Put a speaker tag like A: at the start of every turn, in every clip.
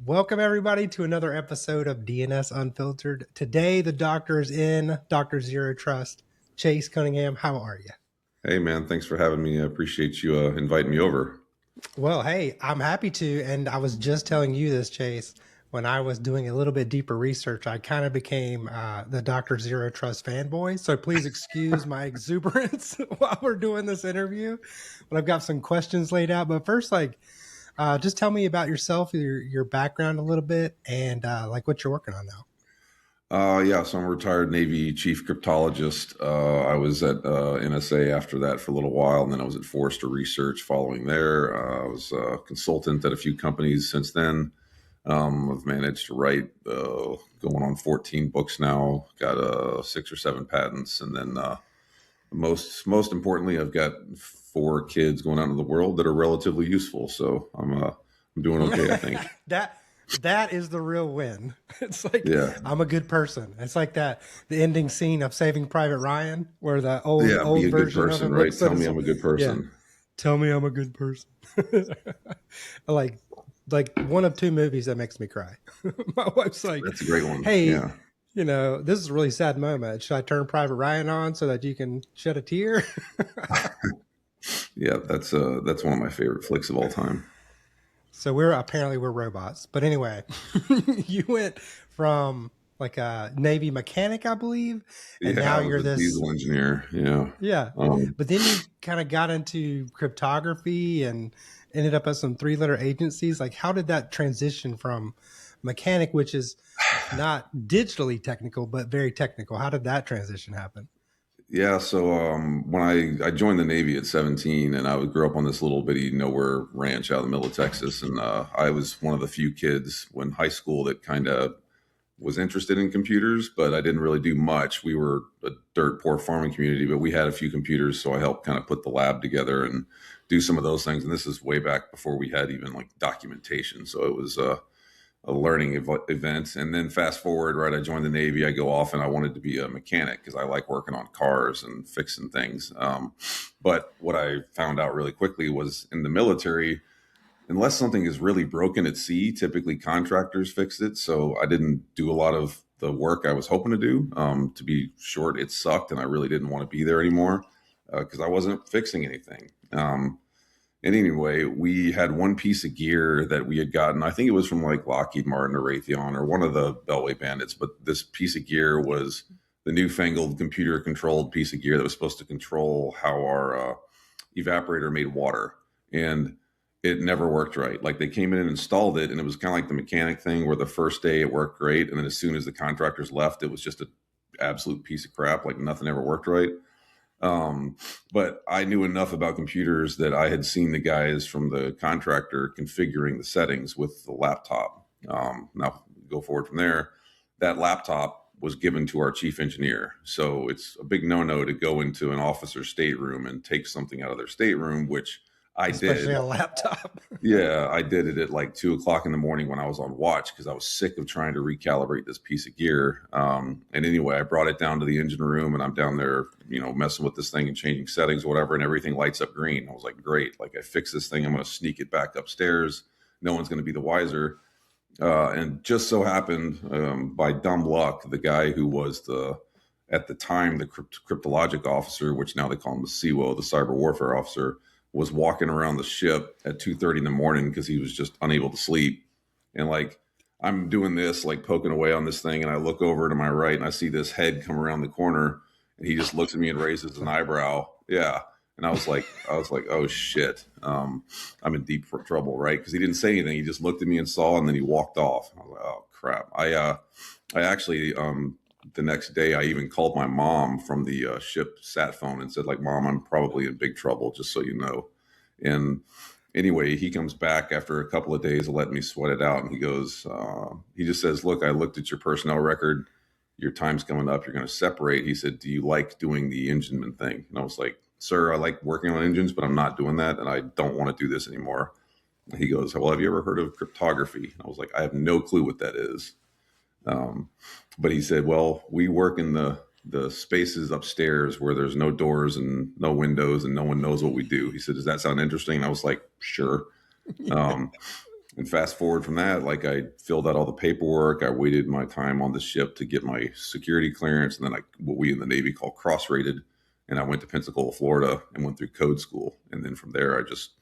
A: Welcome everybody to another episode of DNS Unfiltered. Today the doctor is in, DrZeroTrust. Chase Cunningham, how are you?
B: Hey man, thanks for having me. I appreciate you inviting me over.
A: Well, hey, I'm happy to, and I was just telling you this, Chase. When I was doing a little bit deeper research, I kind of became the DrZeroTrust fanboy. So please excuse my exuberance while we're doing this interview. But I've got some questions laid out. But first, just tell me about yourself, your background a little bit, and what you're working on now.
B: So I'm a retired Navy chief cryptologist. I was at NSA after that for a little while, and then I was at Forrester Research following there. I was a consultant at a few companies since then. I've managed to write going on 14 books now, got 6 or 7 patents, and then most importantly, I've got 4 kids going out into the world that are relatively useful. So I'm doing okay, I think.
A: That is the real win. It's like, yeah. I'm a good person. It's like the ending scene of Saving Private Ryan, where the old
B: be a
A: version
B: good person,
A: of him
B: right? Tell me I'm a good person.
A: Yeah. Tell me I'm a good person. like one of 2 movies that makes me cry. My wife's like,
B: that's a great one.
A: Hey, yeah. You know, this is a really sad moment. Should I turn Private Ryan on so that you can shed a tear?
B: Yeah, that's one of my favorite flicks of all time.
A: So we're robots. But anyway, you went from like a Navy mechanic, I believe, and now you're this
B: diesel engineer. Yeah.
A: Yeah. But then you kind of got into cryptography and ended up at some 3-letter agencies. Like, how did that transition from mechanic, which is not digitally technical, but very technical, how did that transition happen?
B: Yeah, so when I joined the Navy at 17, and I grew up on this little bitty nowhere ranch out in the middle of Texas, and I was one of the few kids when high school that kind of was interested in computers, but I didn't really do much. We were a dirt poor farming community, but we had a few computers, so I helped kind of put the lab together and do some of those things. And this is way back before we had even like documentation, so it was a learning event. And then fast forward, right, I joined the Navy. I go off and I wanted to be a mechanic because I like working on cars and fixing things. But what I found out really quickly was in the military, unless something is really broken at sea, typically contractors fix it. So I didn't do a lot of the work I was hoping to do. To be short, it sucked and I really didn't want to be there anymore because I wasn't fixing anything. And anyway, we had one piece of gear that we had gotten. I think it was from like Lockheed Martin or Raytheon or one of the Beltway bandits. But this piece of gear was the newfangled computer controlled piece of gear that was supposed to control how our evaporator made water. And it never worked right. Like they came in and installed it, and it was kind of like the mechanic thing where the first day it worked great. And then as soon as the contractors left, it was just an absolute piece of crap. Like nothing ever worked right. But I knew enough about computers that I had seen the guys from the contractor configuring the settings with the laptop. Now go forward from there, that laptop was given to our chief engineer. So it's a big no-no to go into an officer's stateroom and take something out of their stateroom, which I did.
A: Especially a laptop.
B: Yeah, I did it at like 2:00 in the morning when I was on watch because I was sick of trying to recalibrate this piece of gear. And anyway, I brought it down to the engine room and I'm down there, messing with this thing and changing settings, whatever, and everything lights up green. I was like, great. Like I fixed this thing. I'm going to sneak it back upstairs. No one's going to be the wiser. And just so happened, by dumb luck, the guy who was at the time, the cryptologic officer, which now they call him the CWO, the cyber warfare officer, was walking around the ship at 2:30 in the morning because he was just unable to sleep. And like, I'm doing this, like poking away on this thing. And I look over to my right and I see this head come around the corner and he just looks at me and raises an eyebrow. Yeah. And I was like, oh shit. I'm in deep trouble. Right. Cause he didn't say anything. He just looked at me and saw, and then he walked off. I was like, oh crap. I actually, the next day, I even called my mom from the ship sat phone and said, like, Mom, I'm probably in big trouble, just so you know. And anyway, he comes back after a couple of days of letting me sweat it out. And he goes, he just says, look, I looked at your personnel record. Your time's coming up. You're going to separate. He said, do you like doing the engineman thing? And I was like, sir, I like working on engines, but I'm not doing that. And I don't want to do this anymore. And he goes, well, have you ever heard of cryptography? And I was like, I have no clue what that is. But he said, well, we work in the spaces upstairs where there's no doors and no windows and no one knows what we do. He said, does that sound interesting? And I was like, sure. And fast forward from that, like I filled out all the paperwork. I waited my time on the ship to get my security clearance. And then what we in the Navy call cross-rated. And I went to Pensacola, Florida and went through code school. And then from there, I just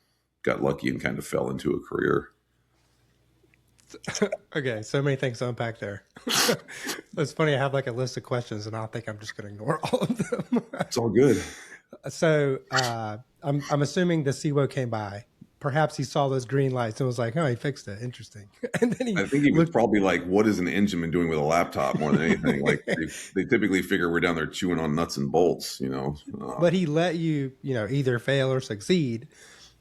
B: got lucky and kind of fell into a career.
A: Okay, so many things to unpack there. It's funny. I have like a list of questions, and I think I'm just going to ignore all of them.
B: It's all good.
A: So I'm assuming the CWO came by. Perhaps he saw those green lights and was like, "Oh, he fixed it. Interesting." And then
B: I think he was probably like, "What is an engine doing with a laptop?" More than anything. Like they typically figure we're down there chewing on nuts and bolts, you know.
A: But he let you, either fail or succeed.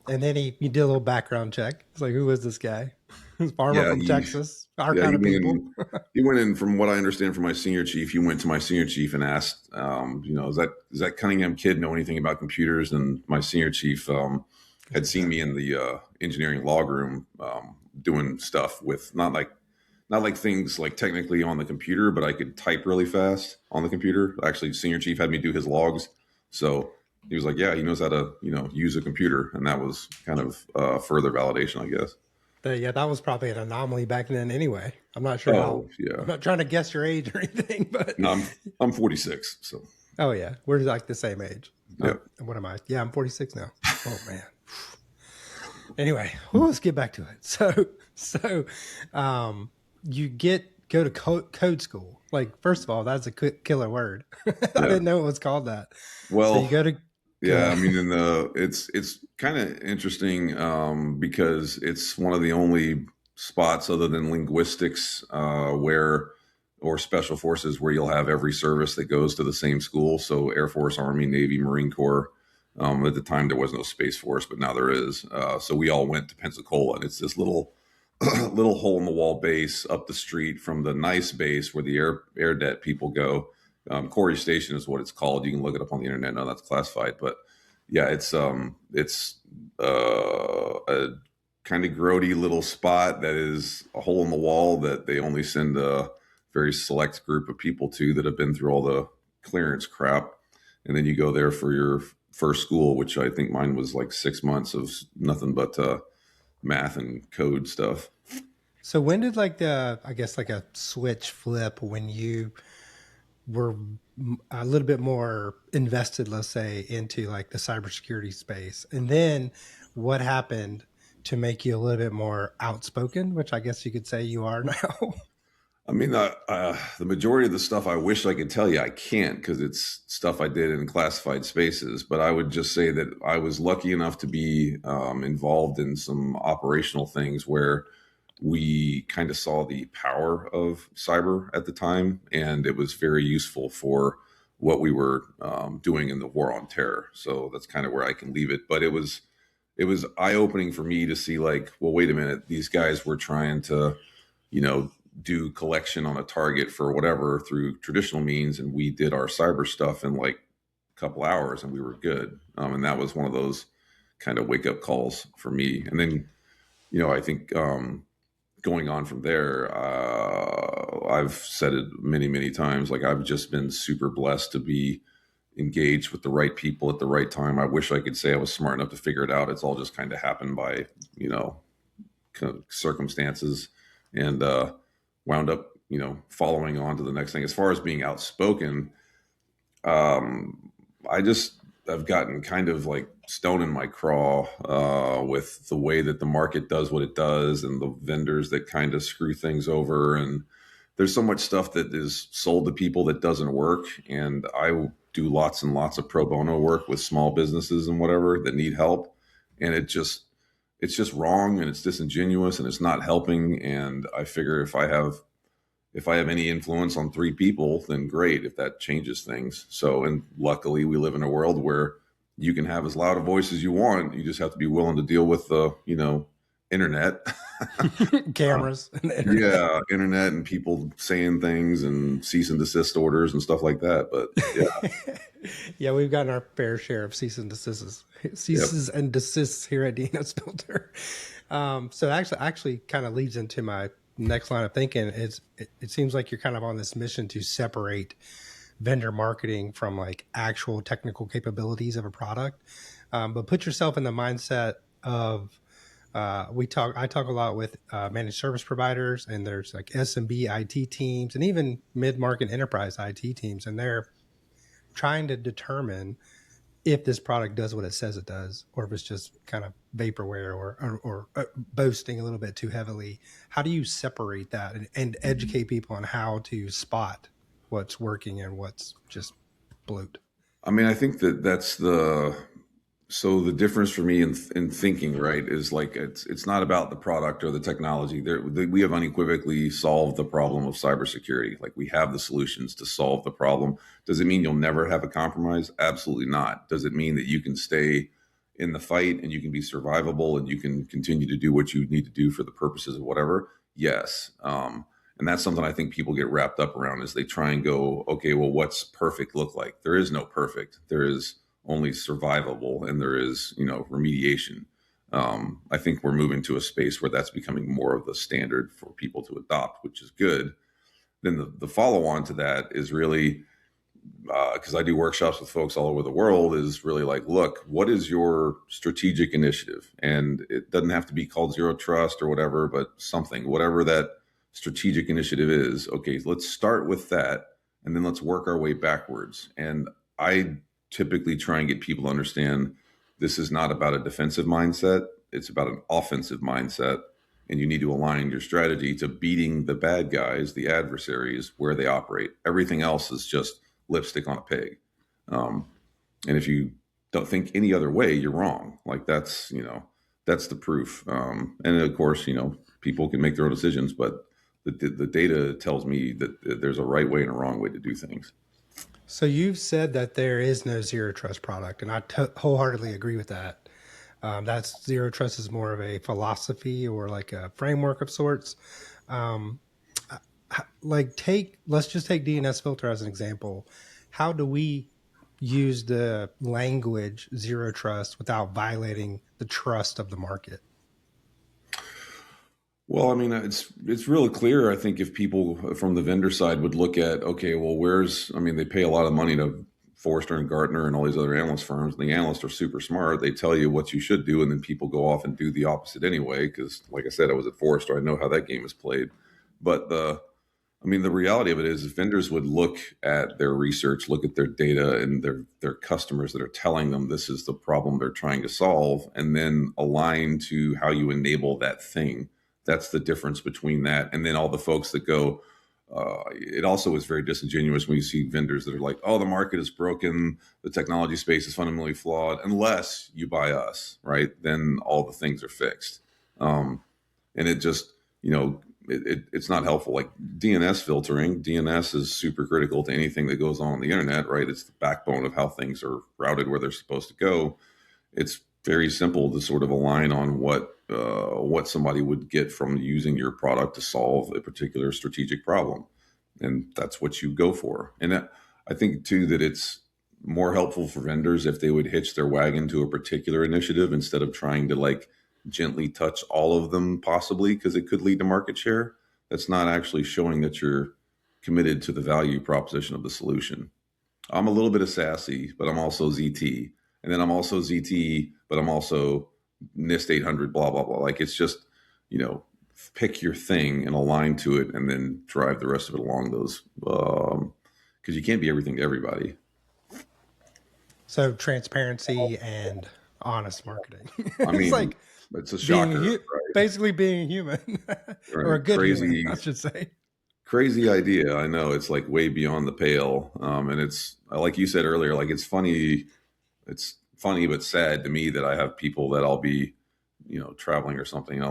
A: And then he did a little background check. It's like, who is this guy? This farmer from Texas, our kind of people.
B: He went in, from what I understand from my senior chief, he went to my senior chief and asked, does that Cunningham kid know anything about computers? And my senior chief had seen me in the engineering log room doing stuff with not like things like technically on the computer, but I could type really fast on the computer. Actually, senior chief had me do his logs. So he was like, yeah, he knows how to, use a computer. And that was kind of further validation, I guess.
A: Yeah, that was probably an anomaly back then anyway. I'm not sure how. Yeah. I'm not trying to guess your age or anything, but.
B: No, I'm 46, so.
A: Oh, yeah. We're like the same age.
B: Yep.
A: What am I? Yeah, I'm 46 now. Oh, man. Anyway, let's get back to it. So you go to code school. Like, first of all, that's a killer word. I didn't know it was called that.
B: Well,
A: so you go to.
B: Yeah, I mean, it's kind of interesting because it's one of the only spots other than linguistics or special forces where you'll have every service that goes to the same school. So Air Force, Army, Navy, Marine Corps. At the time, there was no Space Force, but now there is. So we all went to Pensacola, and it's this little hole in the wall base up the street from the nice base where the air det people go. Corey Station is what it's called. You can look it up on the internet. No, that's classified, but yeah, it's a kind of grody little spot that is a hole in the wall that they only send a very select group of people to that have been through all the clearance crap. And then you go there for your first school, which I think mine was like 6 months of nothing but math and code stuff.
A: So when did like a switch flip when you were a little bit more invested, let's say, into like the cybersecurity space? And then what happened to make you a little bit more outspoken, which I guess you could say you are now?
B: I mean, the majority of the stuff I wish I could tell you, I can't because it's stuff I did in classified spaces. But I would just say that I was lucky enough to be involved in some operational things where we kind of saw the power of cyber at the time, and it was very useful for what we were doing in the war on terror. So that's kind of where I can leave it. But it was eye-opening for me to see, like, well, wait a minute, these guys were trying to, do collection on a target for whatever through traditional means, and we did our cyber stuff in like a couple hours, and we were good. And that was one of those kind of wake-up calls for me. And then, I think going on from there, I've said it many, many times, like I've just been super blessed to be engaged with the right people at the right time. I wish I could say I was smart enough to figure it out. It's all just kind of happened by, kind of circumstances, and wound up, following on to the next thing. As far as being outspoken, I've gotten kind of like stone in my craw with the way that the market does what it does and the vendors that kind of screw things over. And there's so much stuff that is sold to people that doesn't work. And I do lots and lots of pro bono work with small businesses and whatever that need help. And it's just wrong, and it's disingenuous, and it's not helping. And I figure if I have any influence on 3 people, then great, if that changes things. So, and luckily we live in a world where you can have as loud a voice as you want. You just have to be willing to deal with the, internet.
A: Cameras.
B: Yeah, internet and people saying things and cease and desist orders and stuff like that. But yeah.
A: Yeah, we've gotten our fair share of cease and desists and desists here at dnsFilter. So actually kind of leads into my next line of thinking. It seems like you're kind of on this mission to separate vendor marketing from like actual technical capabilities of a product, but put yourself in the mindset of I talk a lot with managed service providers, and there's like SMB IT teams and even mid-market enterprise IT teams, and they're trying to determine if this product does what it says it does, or if it's just kind of vaporware or boasting a little bit too heavily. How do you separate that and educate people on how to spot what's working and what's just bloat?
B: I mean, I think that that's the difference for me in thinking, right, is like it's not about the product or the technology. We have unequivocally solved the problem of cybersecurity. Like we have the solutions to solve the problem. Does it mean you'll never have a compromise? Absolutely not. Does it mean that you can stay in the fight and you can be survivable and you can continue to do what you need to do for the purposes of whatever? Yes. And that's something I think people get wrapped up around is they try and go, okay, well, what's perfect look like? There is no perfect. There is only survivable, and there is, remediation. I think we're moving to a space where that's becoming more of the standard for people to adopt, which is good. Then the follow on to that is really because I do workshops with folks all over the world, is really like, look, what is your strategic initiative? And it doesn't have to be called Zero Trust or whatever, but something, whatever that strategic initiative is. Okay, let's start with that, and then let's work our way backwards. And I typically try and get people to understand this is not about a defensive mindset. It's about an offensive mindset. And you need to align your strategy to beating the bad guys, the adversaries, where they operate. Everything else is just lipstick on a pig. Um, and if you don't think any other way, you're wrong. Like that's the proof. And of course, people can make their own decisions, but the data tells me that there's a right way and a wrong way to do things.
A: So you've said that there is no zero trust product, and I wholeheartely agree with that. That's zero trust is more of a philosophy or like a framework of sorts. Um, let's just take DNS filter as an example. How do we use the language zero trust without violating the trust of the market?
B: Well, I mean, it's really clear. I think if people from the vendor side would look at, okay, well, they pay a lot of money to Forrester and Gartner and all these other analyst firms. And the analysts are super smart. They tell you what you should do, and then people go off and do the opposite anyway. Because, like I said, I was at Forrester. I know how that game is played. But the reality of it is, if vendors would look at their research, look at their data and their customers that are telling them this is the problem they're trying to solve, and then align to how you enable that thing. That's the difference between that and then all the folks that go. It also is very disingenuous when you see vendors that are like, "Oh, the market is broken, the technology space is fundamentally flawed. Unless you buy us, right? Then all the things are fixed." And it just, it's not helpful. Like DNS filtering, DNS is super critical to anything that goes on the internet, right? It's the backbone of how things are routed where they're supposed to go. It's very simple to sort of align on what somebody would get from using your product to solve a particular strategic problem, and that's what you go for. And I think too that it's more helpful for vendors if they would hitch their wagon to a particular initiative instead of trying to like gently touch all of them, possibly because it could lead to market share. That's not actually showing that you're committed to the value proposition of the solution. I'm a little bit of Sassy, but I'm also ZT. And then I'm also ZT, but I'm also NIST 800, blah, blah, blah. Like it's just, pick your thing and align to it and then drive the rest of it along those. Because you can't be everything to everybody.
A: So transparency and honest marketing.
B: I
A: It's
B: mean,
A: like
B: it's a shocker, right?
A: basically being a human or a
B: Right.
A: good human, I should say.
B: Crazy idea. I know it's like way beyond the pale. And it's like you said earlier, like it's funny. It's funny but sad to me that I have people that I'll be, traveling or something.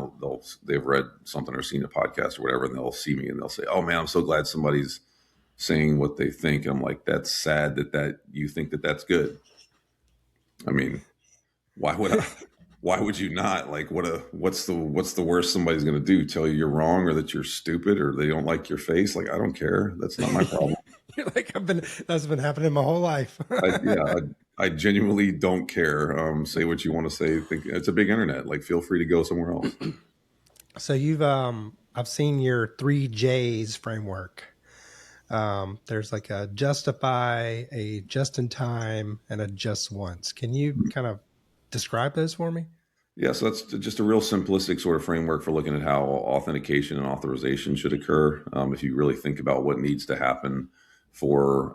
B: They've read something or seen a podcast or whatever, and they'll see me and they'll say, "Oh man, I'm so glad somebody's saying what they think." I'm like, that's sad that you think that that's good. I mean, why would I? Why would you not? Like, what's the worst somebody's going to do? Tell you you're wrong or that you're stupid or they don't like your face? Like, I don't care. That's not my problem.
A: You're like, that's been happening my whole life.
B: I genuinely don't care. Say what you want to say. Think it's a big internet. Like, feel free to go somewhere else.
A: So I've seen your 3Js framework. There's like a justify, a just in time, and a just once. Can you kind of describe those for me?
B: Yeah, so that's just a real simplistic sort of framework for looking at how authentication and authorization should occur. If you really think about what needs to happen for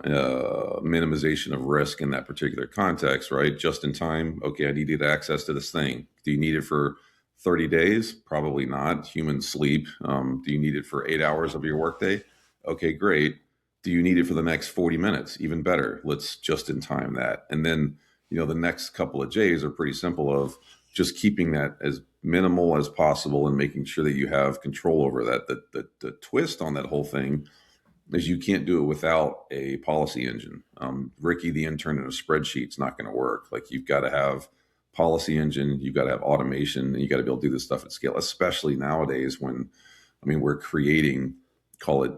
B: minimization of risk in that particular context, right? Just in time, okay, I needed access to this thing. Do you need it for 30 days? Probably not. Humans sleep. Do you need it for 8 hours of your workday? Okay, great. Do you need it for the next 40 minutes? Even better. Let's just in time that. And then, the next couple of J's are pretty simple of just keeping that as minimal as possible and making sure that you have control over that. The twist on that whole thing is you can't do it without a policy engine. Ricky, the intern in a spreadsheet's not going to work. Like, you've got to have policy engine, you've got to have automation, and you got to be able to do this stuff at scale, especially nowadays when, we're creating, call it,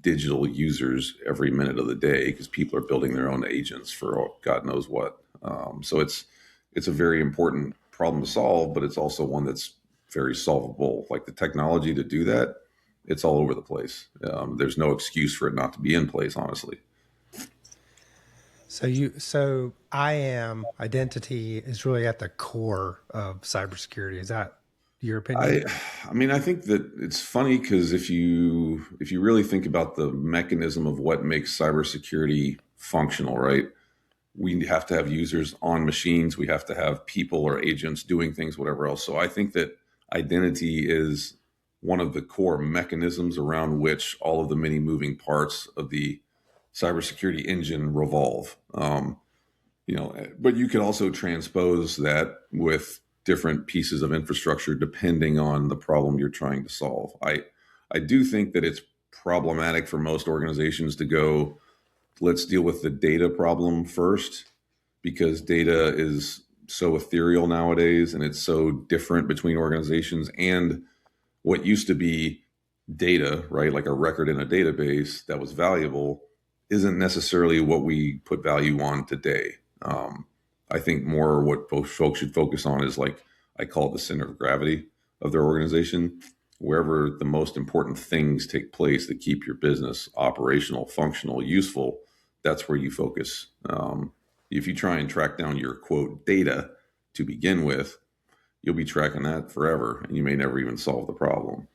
B: digital users every minute of the day because people are building their own agents for God knows what. So it's a very important problem to solve, but it's also one that's very solvable. Like, the technology to do that, it's all over the place. There's no excuse for it not to be in place, honestly.
A: So IAM identity is really at the core of cybersecurity. Is that your opinion?
B: I think that it's funny because if you really think about the mechanism of what makes cybersecurity functional, right? We have to have users on machines. We have to have people or agents doing things, whatever else. So I think that identity is one of the core mechanisms around which all of the many moving parts of the cybersecurity engine revolve. But you could also transpose that with different pieces of infrastructure depending on the problem you're trying to solve. I do think that it's problematic for most organizations to go, let's deal with the data problem first, because data is so ethereal nowadays and it's so different between organizations. And what used to be data, right, like a record in a database that was valuable, isn't necessarily what we put value on today. I think more what both folks should focus on is, like, I call it the center of gravity of their organization. Wherever the most important things take place that keep your business operational, functional, useful, that's where you focus. If you try and track down your quote data to begin with, you'll be tracking that forever and you may never even solve the problem.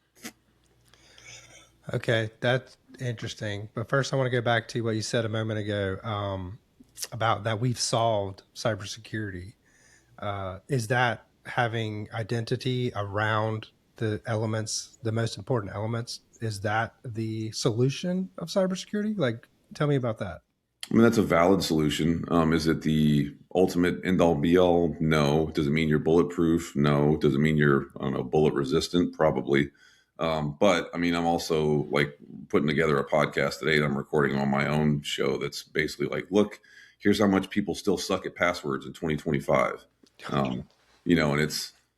A: Okay, that's interesting. But first, I want to go back to what you said a moment ago about that we've solved cybersecurity. Is that having identity around the elements, the most important elements? Is that the solution of cybersecurity? Like, tell me about that.
B: That's a valid solution. Is it the ultimate end all be all? No. Does it mean you're bulletproof? No. Does it mean you're, bullet resistant? Probably. But I'm also, like, putting together a podcast today that I'm recording on my own show that's basically like, look, here's how much people still suck at passwords in 2025. And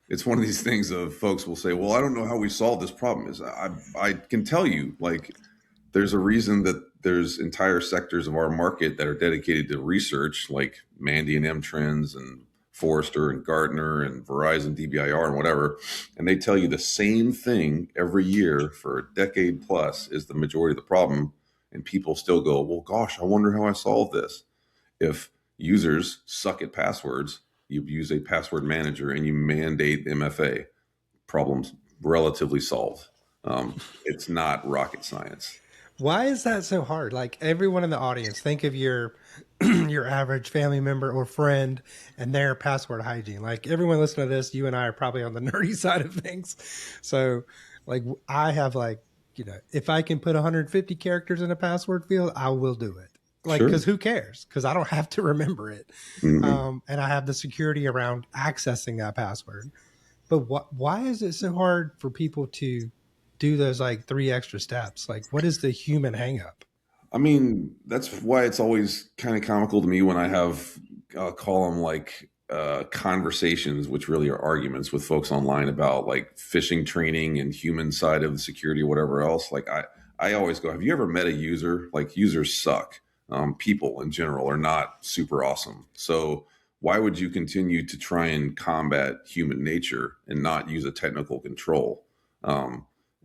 B: it's one of these things of folks will say, well, I don't know how we solve this problem. I can tell you, like, there's a reason that there's entire sectors of our market that are dedicated to research, like Mandy and M Trends and Forrester and Gartner and Verizon DBIR and whatever. And they tell you the same thing every year for a decade plus is the majority of the problem. And people still go, well, gosh, I wonder how I solve this. If users suck at passwords, you use a password manager and you mandate MFA, problems relatively solved. It's not rocket science.
A: Why is that so hard? Like, everyone in the audience, think of your your average family member or friend and their password hygiene. Like, everyone listening to this, you and I are probably on the nerdy side of things. So, like, I have, like, if I can put 150 characters in a password field, I will do it. Like,
B: Sure.
A: because who cares? Because I don't have to remember it.
B: Mm-hmm.
A: And I have the security around accessing that password. But why is it so hard for people to do those, like, 3 extra steps? Like, what is the human hang up?
B: That's why it's always kind of comical to me when I have call them like conversations, which really are arguments with folks online about, like, phishing training and human side of the security or whatever else. Like, I always go, have you ever met a user? Like, users suck. People in general are not super awesome. So why would you continue to try and combat human nature and not use a technical control?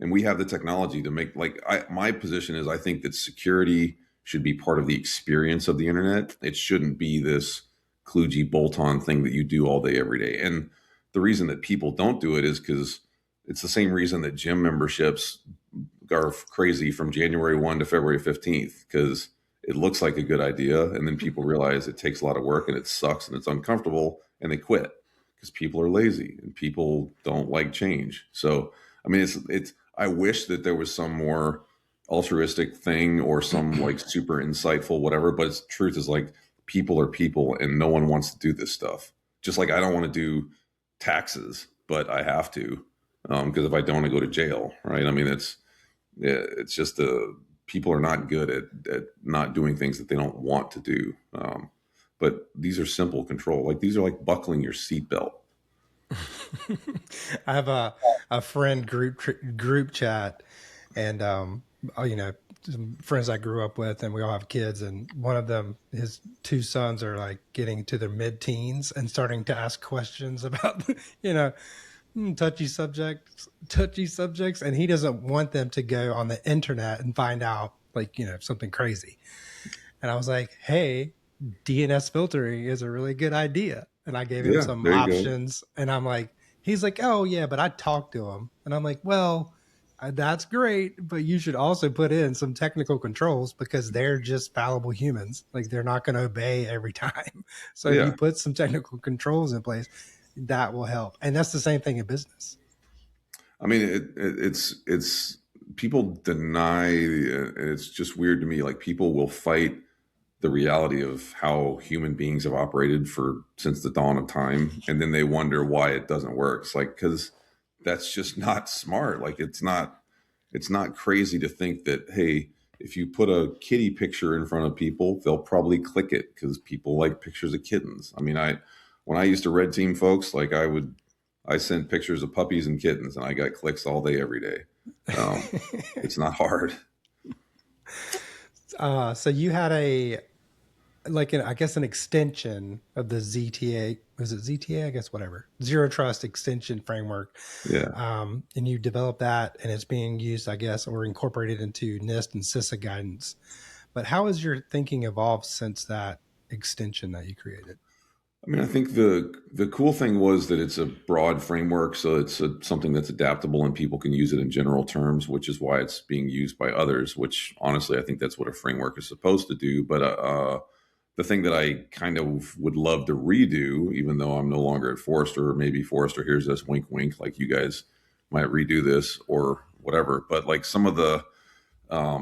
B: And we have the technology to make, like, my position is, I think that security should be part of the experience of the internet. It shouldn't be this kludgy bolt-on thing that you do all day, every day. And the reason that people don't do it is because it's the same reason that gym memberships are crazy from January 1 to February 15th, because it looks like a good idea. And then people realize it takes a lot of work and it sucks and it's uncomfortable and they quit because people are lazy and people don't like change. So, I mean, I wish that there was some more altruistic thing or some like super insightful, whatever, but the truth is like people are people and no one wants to do this stuff. Just like I don't want to do taxes, but I have to, because if I don't, I go to jail, right? I mean, it's just people are not good at not doing things that they don't want to do. But these are simple control. Like these are like buckling your seatbelt.
A: I have a friend group chat, and some friends I grew up with, and we all have kids, and one of them, his two sons are like getting to their mid-teens and starting to ask questions about touchy subjects, and he doesn't want them to go on the internet and find out something crazy. And I was like, hey, DNS filtering is a really good idea. And I gave him some options, and I'm like, he's like, oh yeah, but I talked to him. And I'm like, well, that's great, but you should also put in some technical controls because they're just fallible humans. Like they're not going to obey every time. So if you put some technical controls in place, that will help. And that's the same thing in business.
B: I mean, it's people deny, it's just weird to me. Like people will fight the reality of how human beings have operated since the dawn of time. And then they wonder why it doesn't work. It's like, cause that's just not smart. Like it's not crazy to think that, hey, if you put a kitty picture in front of people, they'll probably click it because people like pictures of kittens. I mean, when I used to red team folks, like I sent pictures of puppies and kittens and I got clicks all day, every day. It's not hard.
A: So you had I guess an extension of the ZTA. Was it ZTA? I guess whatever. Zero Trust extension framework.
B: Yeah.
A: And you developed that, and it's being used, I guess, or incorporated into NIST and CISA guidance. But how has your thinking evolved since that extension that you created?
B: I mean, I think the cool thing was that it's a broad framework, so it's something that's adaptable and people can use it in general terms, which is why it's being used by others. Which honestly, I think that's what a framework is supposed to do. But the thing that I kind of would love to redo, even though I'm no longer at Forrester, or maybe Forrester hears this, wink, wink, like you guys might redo this or whatever. But like some of the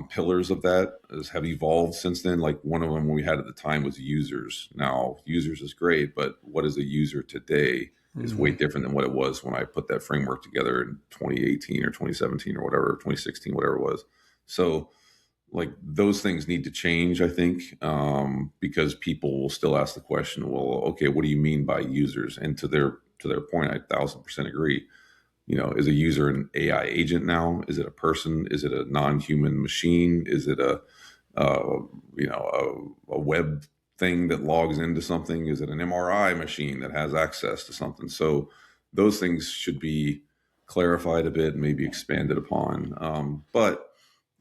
B: pillars of that have evolved since then. Like one of them we had at the time was users. Now, users is great, but what is a user today is way different than what it was when I put that framework together in 2018 or 2017 or whatever, 2016, whatever it was. So like those things need to change, I think, because people will still ask the question, well, okay, what do you mean by users? And to their point, I 1,000% agree. Is a user an AI agent now? Is it a person? Is it a non-human machine? Is it a web thing that logs into something? Is it an MRI machine that has access to something? So those things should be clarified a bit, maybe expanded upon. But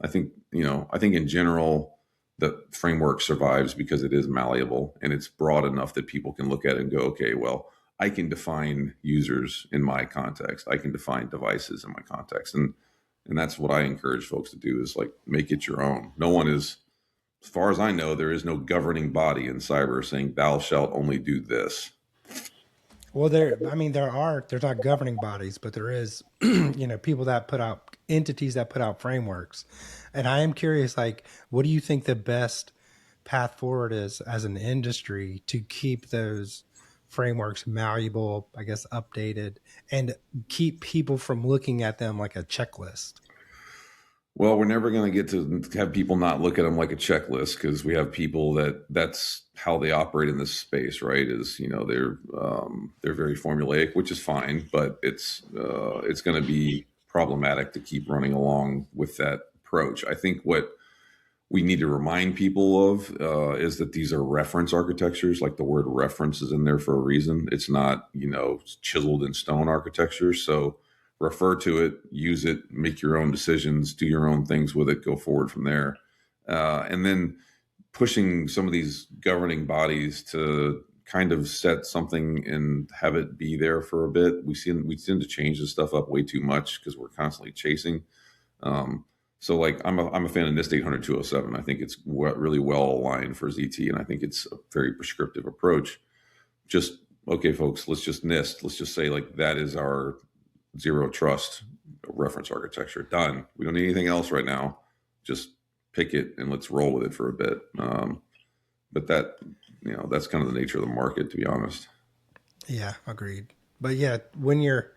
B: I think in general, the framework survives because it is malleable and it's broad enough that people can look at it and go, okay, well, I can define users in my context. I can define devices in my context. And that's what I encourage folks to do is like make it your own. No one is, as far as I know, there is no governing body in cyber saying thou shalt only do this.
A: Well, there's not governing bodies, but there is, people that put out entities that put out frameworks. And I am curious, like, what do you think the best path forward is as an industry to keep those frameworks malleable, I guess, updated, and keep people from looking at them like a checklist?
B: Well, we're never going to get to have people not look at them like a checklist because we have people that's how they operate in this space, right? Is they're very formulaic, which is fine, but it's going to be problematic to keep running along with that approach. I think what we need to remind people of is that these are reference architectures. Like the word reference is in there for a reason. It's not chiseled in stone architecture. So refer to it, use it, make your own decisions, do your own things with it, go forward from there. And then pushing some of these governing bodies to kind of set something and have it be there for a bit. We tend to change this stuff up way too much because we're constantly chasing. So like I'm a fan of NIST 800-207. I think it's really well aligned for ZT, and I think it's a very prescriptive approach. Just okay, folks, let's just NIST. Let's just say like that is our zero trust reference architecture. Done. We don't need anything else right now. Just pick it and let's roll with it for a bit. But that, that's kind of the nature of the market, to be honest.
A: Yeah, agreed. But yeah, when you're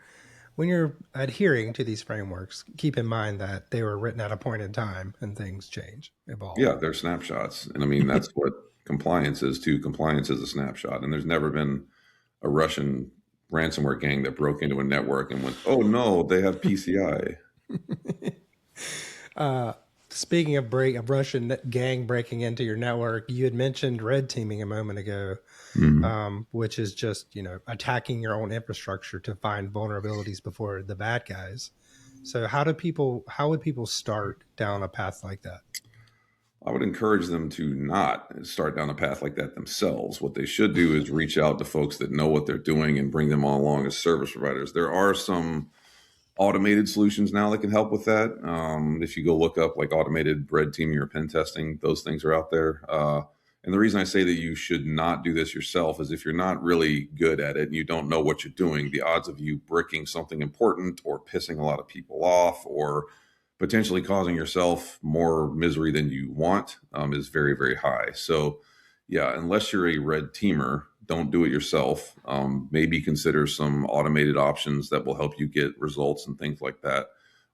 A: adhering to these frameworks, keep in mind that they were written at a point in time and things change, evolve.
B: Yeah, they're snapshots. And I mean, that's what compliance is too. Compliance is a snapshot. And there's never been a Russian ransomware gang that broke into a network and went, oh no, they have PCI.
A: Speaking of a Russian gang breaking into your network, you had mentioned red teaming a moment ago, which is just, attacking your own infrastructure to find vulnerabilities before the bad guys. So how would people start down a path like that?
B: I would encourage them to not start down a path like that themselves. What they should do is reach out to folks that know what they're doing and bring them all along as service providers. There are some automated solutions now that can help with that. If you go look up like automated red teaming or pen testing, those things are out there. And the reason I say that you should not do this yourself is if you're not really good at it and you don't know what you're doing, the odds of you bricking something important or pissing a lot of people off or potentially causing yourself more misery than you want is very, very high. So yeah, unless you're a red teamer, don't do it yourself. Maybe consider some automated options that will help you get results and things like that,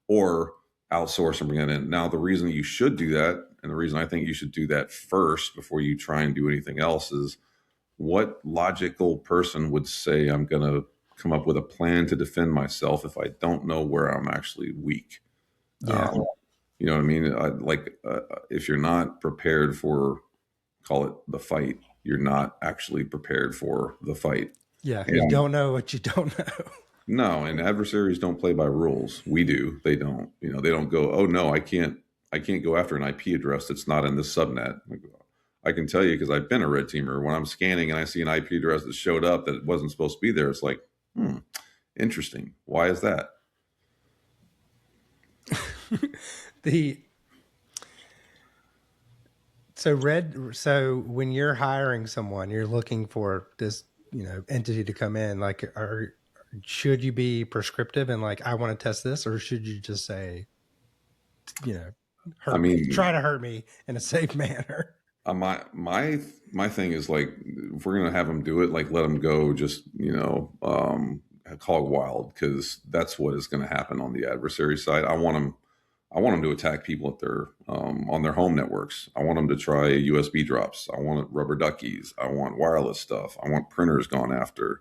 B: or outsource and bring it in. Now, the reason you should do that, and the reason I think you should do that first before you try and do anything else, is what logical person would say, I'm going to come up with a plan to defend myself if I don't know where I'm actually weak?
A: Yeah.
B: You know what I mean? If you're not prepared for, call it the fight, you're not actually prepared for the fight.
A: Yeah, and you don't know what you don't know.
B: No, and adversaries don't play by rules. We do. They don't. They don't go, oh no, I can't go after an IP address that's not in this subnet. I can tell you because I've been a red teamer. When I'm scanning and I see an IP address that showed up that it wasn't supposed to be there, it's like, interesting. Why is that?
A: So when you're hiring someone, you're looking for this, entity to come in, like, should you be prescriptive and like, I want to test this, or should you just say, try to hurt me in a safe manner?
B: My thing is like, if we're going to have them do it, like let them go, just, hog wild, because that's what is going to happen on the adversary side. I want them to attack people at their on their home networks. I want them to try USB drops. I want rubber duckies. I want wireless stuff. I want printers gone after.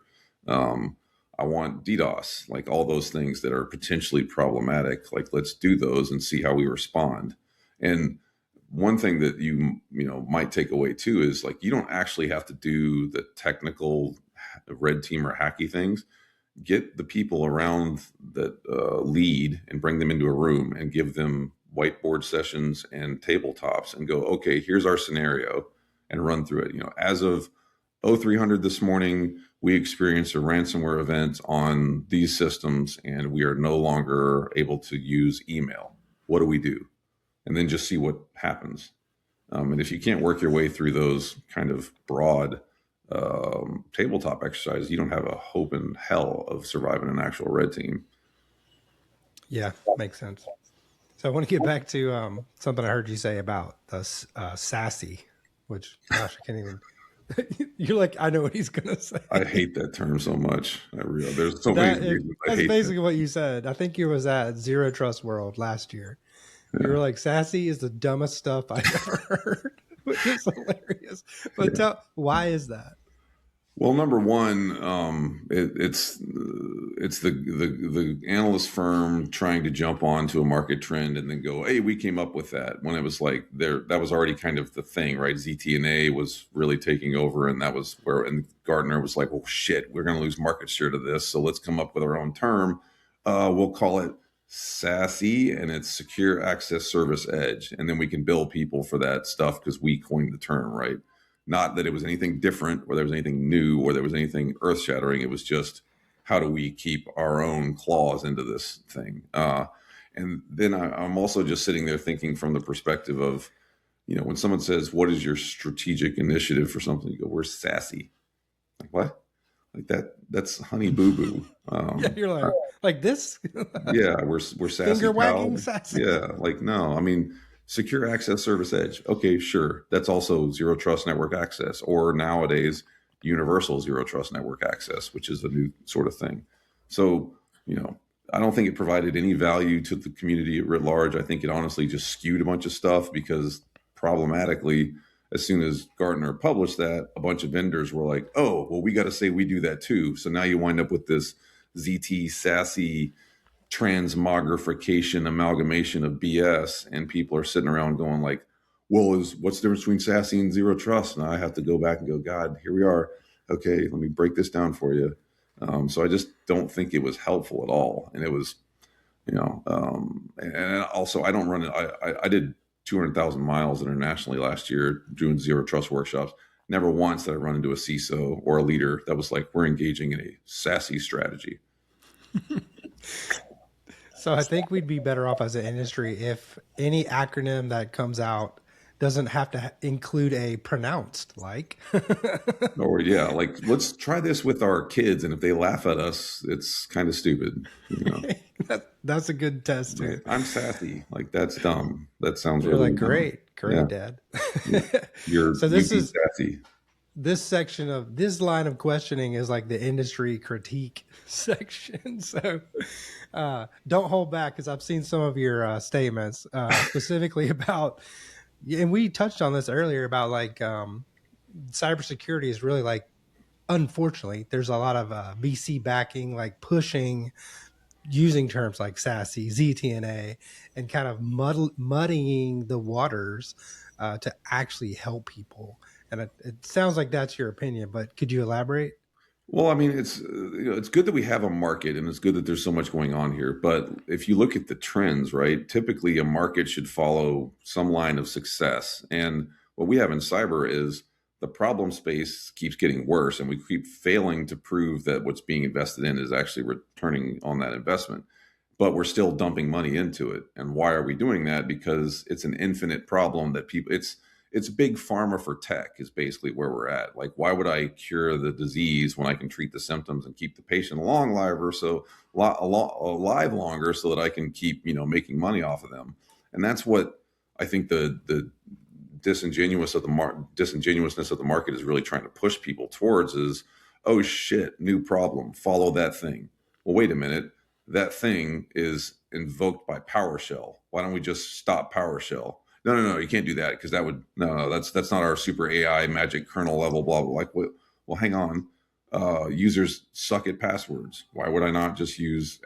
B: I want DDoS, like all those things that are potentially problematic. Like, let's do those and see how we respond. And one thing that you might take away too is like, you don't actually have to do the technical red team or hacky things. Get the people around that lead and bring them into a room and give them whiteboard sessions and tabletops and go, okay, here's our scenario, and run through it. As of 0300 this morning, we experienced a ransomware event on these systems and we are no longer able to use email. What do we do? And then just see what happens. And if you can't work your way through those kind of broad tabletop exercises, you don't have a hope in hell of surviving an actual red team.
A: Yeah, makes sense. So I want to get back to something I heard you say about the Sassy, which, gosh, I can't even. You're like, I know what he's gonna say.
B: I hate that term so much. There's so many reasons I hate
A: that's basically what you said. I think you was at DrZeroTrust World last year. Yeah. You were like, Sassy is the dumbest stuff I've ever heard, which is hilarious. But why is that?
B: Well, number one, it's the analyst firm trying to jump onto a market trend and then go, hey, we came up with that, when it was like that was already kind of the thing, right? ZTNA was really taking over, and that was where, and Gartner was like, well, shit, we're going to lose market share to this, so let's come up with our own term. We'll call it Sassy, and it's Secure Access Service Edge, and then we can bill people for that stuff because we coined the term, right? Not that it was anything different or there was anything new or there was anything earth shattering. It was just, how do we keep our own claws into this thing? And then I'm also just sitting there thinking from the perspective of, when someone says, what is your strategic initiative for something? You go, we're Sassy. Like, what? Like that's Honey Boo Boo.
A: Yeah, you're like this?
B: Yeah, we're Sassy.
A: Finger wagging Sassy.
B: Yeah, like, no, I mean, secure access service edge. Okay, sure. That's also zero trust network access, or nowadays universal zero trust network access, which is a new sort of thing. So, I don't think it provided any value to the community at large. I think it honestly just skewed a bunch of stuff, because problematically, as soon as Gartner published that, a bunch of vendors were like, oh, well, we got to say we do that too. So now you wind up with this ZT SASE transmogrification amalgamation of BS, and people are sitting around going like, well, what's the difference between SASE and zero trust? And I have to go back and go, God, here we are. Okay, let me break this down for you. So I just don't think it was helpful at all. And it was, and also I don't run it. I did 200,000 miles internationally last year doing zero trust workshops. Never once did I run into a CISO or a leader that was like, we're engaging in a SASE strategy.
A: So I think we'd be better off as an industry if any acronym that comes out doesn't have to include a pronounced like.
B: Or yeah, like, let's try this with our kids, and if they laugh at us, it's kind of stupid.
A: That's a good test too.
B: Like, I'm Sassy. Like, that's dumb. That sounds
A: You're
B: really
A: like, great, yeah. Dad.
B: You're
A: so this is
B: Sassy.
A: This section of this line of questioning is like the industry critique section. So don't hold back, because I've seen some of your statements specifically about, and we touched on this earlier about like cybersecurity is really like, unfortunately, there's a lot of VC backing, like pushing, using terms like SASE, ZTNA, and kind of muddying the waters to actually help people. And it sounds like that's your opinion, but could you elaborate?
B: Well, I mean, it's good that we have a market, and it's good that there's so much going on here. But if you look at the trends, right, typically a market should follow some line of success. And what we have in cyber is the problem space keeps getting worse, and we keep failing to prove that what's being invested in is actually returning on that investment. But we're still dumping money into it. And why are we doing that? Because it's an infinite problem that it's big pharma for tech is basically where we're at. Like, why would I cure the disease when I can treat the symptoms and keep the patient alive longer so that I can keep, making money off of them? And that's what I think the disingenuousness of the market is really trying to push people towards is, oh shit, new problem, follow that thing. Well, wait a minute. That thing is invoked by PowerShell. Why don't we just stop PowerShell? No, you can't do that, because that would, that's not our super AI magic kernel level, blah, blah. Like, well, hang on. Users suck at passwords. Why would I not just use,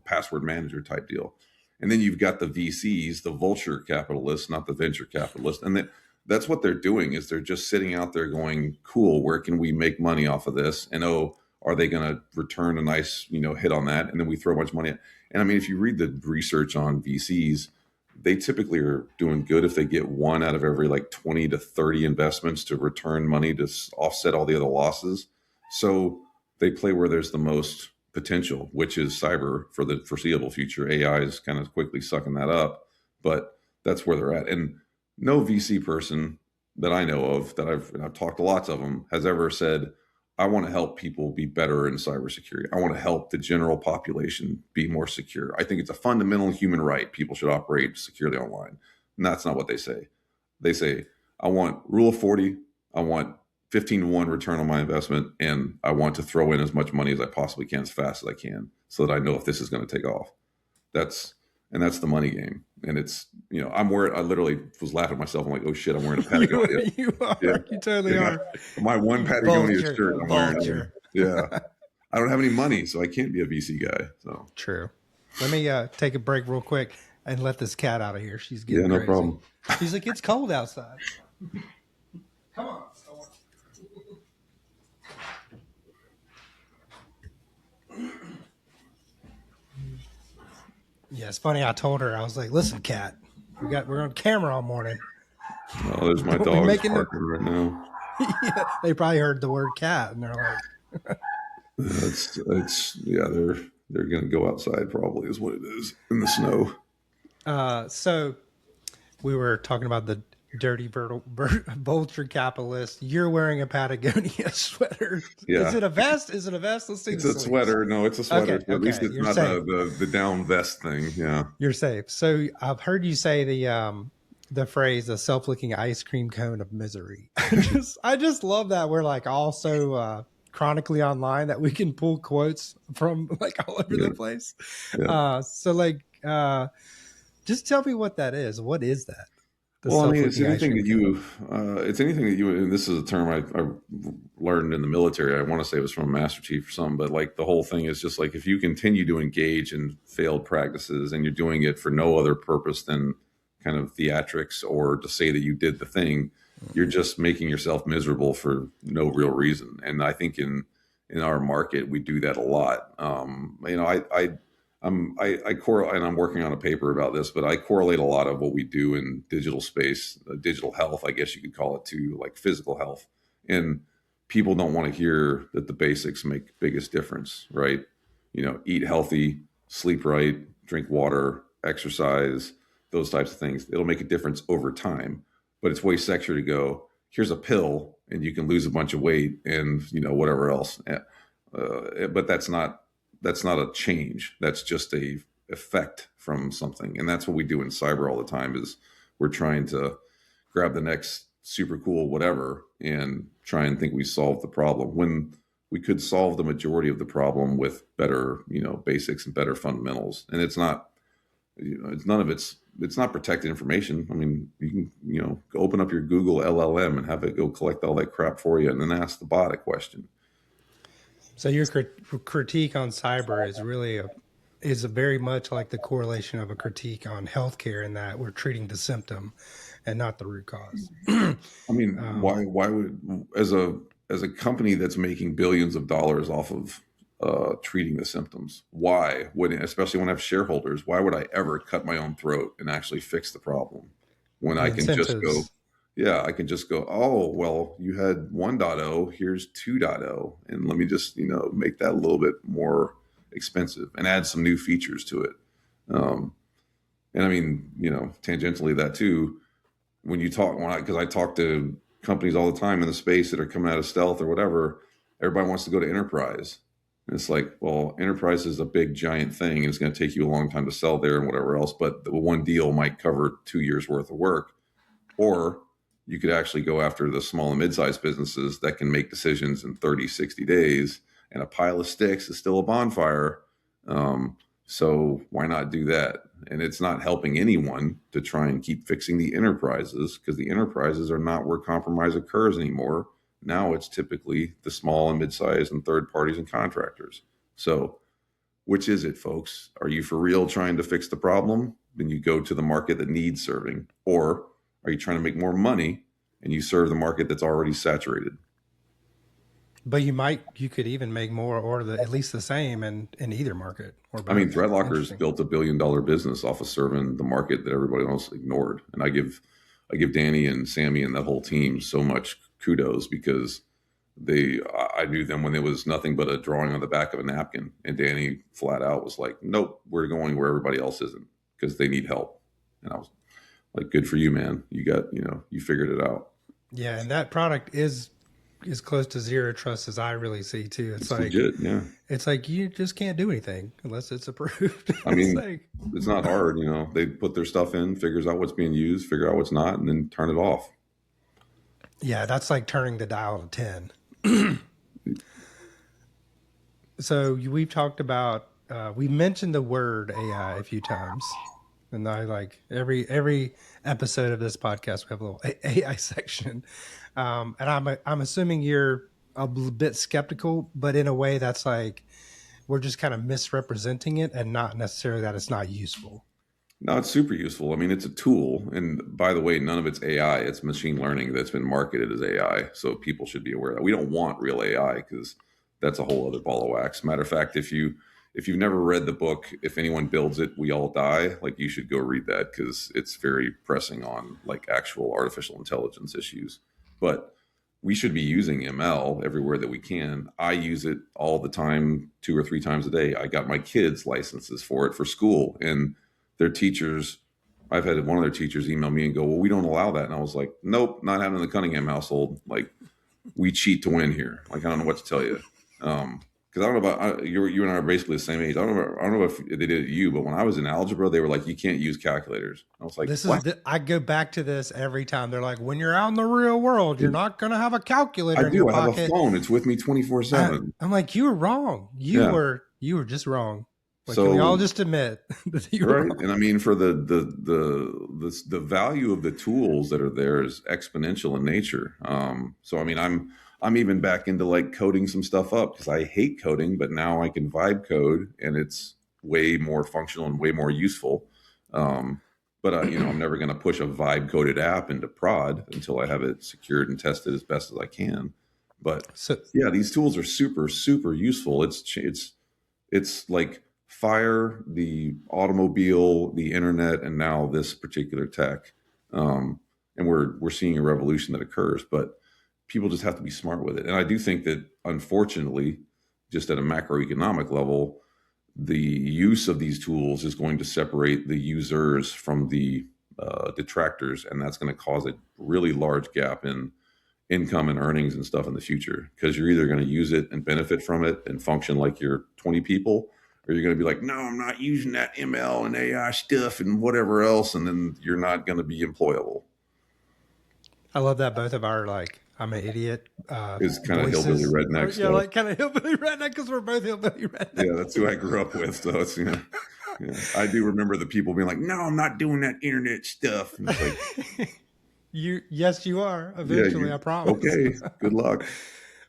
B: password manager type deal? And then you've got the VCs, the vulture capitalists, not the venture capitalists. And that's what they're doing, is they're just sitting out there going, cool, where can we make money off of this? And, are they going to return a nice, hit on that? And then we throw a bunch of money at. And I mean, if you read the research on VCs, they typically are doing good if they get one out of every like 20 to 30 investments to return money to offset all the other losses. So they play where there's the most potential, which is cyber for the foreseeable future. AI is kind of quickly sucking that up, but that's where they're at. And no VC person that I know of, that I've talked to lots of them, has ever said, I want to help people be better in cybersecurity. I want to help the general population be more secure. I think it's a fundamental human right. People should operate securely online. And that's not what they say. They say, I want rule of 40. I want 15-to-1 return on my investment. And I want to throw in as much money as I possibly can, as fast as I can, so that I know if this is going to take off. That's the money game. And it's, I'm wearing, I literally was laughing at myself. I'm like, oh shit, I'm wearing a Patagonia.
A: You are. Yeah. You totally are.
B: My one Patagonia shirt I'm wearing. Yeah. I don't have any money, so I can't be a VC guy. So
A: true. Let me take a break real quick and let this cat out of here. She's getting
B: no
A: crazy.
B: Problem.
A: She's like, it's cold outside. Come on. Yeah, it's funny. I told her, I was like, listen, cat, we're on camera all morning.
B: Oh, there's my dog barking right now.
A: Yeah, they probably heard the word cat and they're like,
B: It's yeah, they're gonna go outside probably is what it is in the snow.
A: so we were talking about the dirty vulture capitalist. You're wearing a Patagonia sweater. Is
B: Yeah,
A: it a vest? Is it a vest? Let's see the
B: it's a
A: sleeves.
B: sweater. No, it's a sweater.
A: Okay,
B: So at least
A: okay,
B: it's
A: you're
B: not
A: safe.
B: the down vest thing. Yeah,
A: You're safe. So I've heard you say the phrase "a self-licking ice cream cone of misery." I just love that we're like also chronically online that we can pull quotes from like all over
B: yeah,
A: the place.
B: yeah.
A: So like, just tell me what that is. What is that? The
B: Well, I mean,
A: self-licking ice cream cone.
B: it's anything that you, and this is a term I learned in the military. I want to say it was from a master chief or something, but like the whole thing is just like if you continue to engage in failed practices and you're doing it for no other purpose than kind of theatrics or to say that you did the thing, you're just making yourself miserable for no real reason. And I think in our market, we do that a lot. And I'm working on a paper about this, but I correlate a lot of what we do in digital space, digital health, I guess you could call it, to like physical health. And people don't want to hear that the basics make biggest difference, right? Eat healthy, sleep right, drink water, exercise, those types of things. It'll make a difference over time, but it's way sexier to go, here's a pill and you can lose a bunch of weight and, whatever else. But that's not a change. That's just a effect from something. And that's what we do in cyber all the time is we're trying to grab the next super cool whatever and try and think we solved the problem when we could solve the majority of the problem with better, basics and better fundamentals. And it's not, it's not protected information. I mean, you can, go open up your Google LLM and have it go collect all that crap for you and then ask the bot a question.
A: So your critique on cyber is very much like the correlation of a critique on healthcare in that we're treating the symptom and not the root cause.
B: I mean, why would as a company that's making billions of dollars off of treating the symptoms, why would, especially when I have shareholders, why would I ever cut my own throat and actually fix the problem when
A: The
B: I can just go,
A: incentives.
B: yeah, I can just go, oh, well, you had 1.0, here's 2.0, and let me just, make that a little bit more expensive and add some new features to it. And I mean, tangentially that too, because I talk to companies all the time in the space that are coming out of stealth or whatever, everybody wants to go to enterprise. And it's like, well, enterprise is a big giant thing and it's going to take you a long time to sell there and whatever else. But the one deal might cover 2 years worth of work. Or you could actually go after the small and mid-sized businesses that can make decisions in 30, 60 days. And a pile of sticks is still a bonfire. So why not do that? And it's not helping anyone to try and keep fixing the enterprises because the enterprises are not where compromise occurs anymore. Now it's typically the small and mid-sized and third parties and contractors. So which is it, folks? Are you for real trying to fix the problem? Then you go to the market that needs serving. Or are you trying to make more money and you serve the market that's already saturated?
A: But you could even make more or at least the same in either market. Or both.
B: I mean, ThreatLocker's built $1 billion business off of serving the market that everybody else ignored. And I give Danny and Sammy and that whole team so much kudos because I knew them when it was nothing but a drawing on the back of a napkin. And Danny flat out was like, nope, we're going where everybody else isn't because they need help. And I was like, good for you, man. You figured it out.
A: Yeah. And that product is as close to zero trust as I really see too. It's like,
B: legit, yeah.
A: It's like you just can't do anything unless it's approved.
B: I mean, it's not hard. They put their stuff in, figures out what's being used, figure out what's not, and then turn it off.
A: Yeah, that's like turning the dial to 10. So we've talked about, we mentioned the word AI a few times. And I like every episode of this podcast, we have a little AI section. And I'm assuming you're a bit skeptical, but in a way that's like, we're just kind of misrepresenting it and not necessarily that it's not useful.
B: No, it's super useful. I mean, it's a tool. And by the way, none of it's AI. It's machine learning that's been marketed as AI. So people should be aware of that. We don't want real AI because that's a whole other ball of wax. Matter of fact, if you've never read the book, If Anyone Builds It, We All Die, like you should go read that because it's very pressing on like actual artificial intelligence issues. But we should be using ML everywhere that we can. I use it all the time, 2 or 3 times a day. I got my kids licenses for it for school, and their teachers. I've had one of their teachers email me and go, "Well, we don't allow that." And I was like, "Nope, not having in the Cunningham household. Like, we cheat to win here. Like, I don't know what to tell you." Because I don't know about you and I are basically the same age. I don't know if they did it to you, but when I was in algebra, they were like, "You can't use calculators." I was like, "What?"
A: I go back to this every time. They're like, when you're out in the real world, you're not going to have a calculator in your
B: I have
A: pocket.
B: a phone. It's with me 24/7.
A: I'm like, you were wrong. You were just wrong. Like,
B: So
A: can we all just admit that you were wrong?
B: And I mean, for the value of the tools that are there is exponential in nature. So I mean, I'm even back into like coding some stuff up because I hate coding, but now I can vibe code and it's way more functional and way more useful. But I'm never going to push a vibe coded app into prod until I have it secured and tested as best as I can. But yeah, these tools are super, super useful. It's like fire, the automobile, the internet, and now this particular tech. And we're seeing a revolution that occurs, but people just have to be smart with it. And I do think that, unfortunately, just at a macroeconomic level, the use of these tools is going to separate the users from the detractors, and that's going to cause a really large gap in income and earnings and stuff in the future, because you're either going to use it and benefit from it and function like you're 20 people, or you're going to be like, no, I'm not using that ML and AI stuff and whatever else, and then you're not going to be employable.
A: I love that both of our I'm an idiot.
B: Is kind of hillbilly redneck stuff.
A: Like kind of hillbilly redneck because we're both hillbilly redneck.
B: Yeah, that's who I grew up with. So it's I do remember the people being like, "No, I'm not doing that internet stuff." And it's like,
A: yes, you are. Eventually, I promise.
B: Okay, good luck.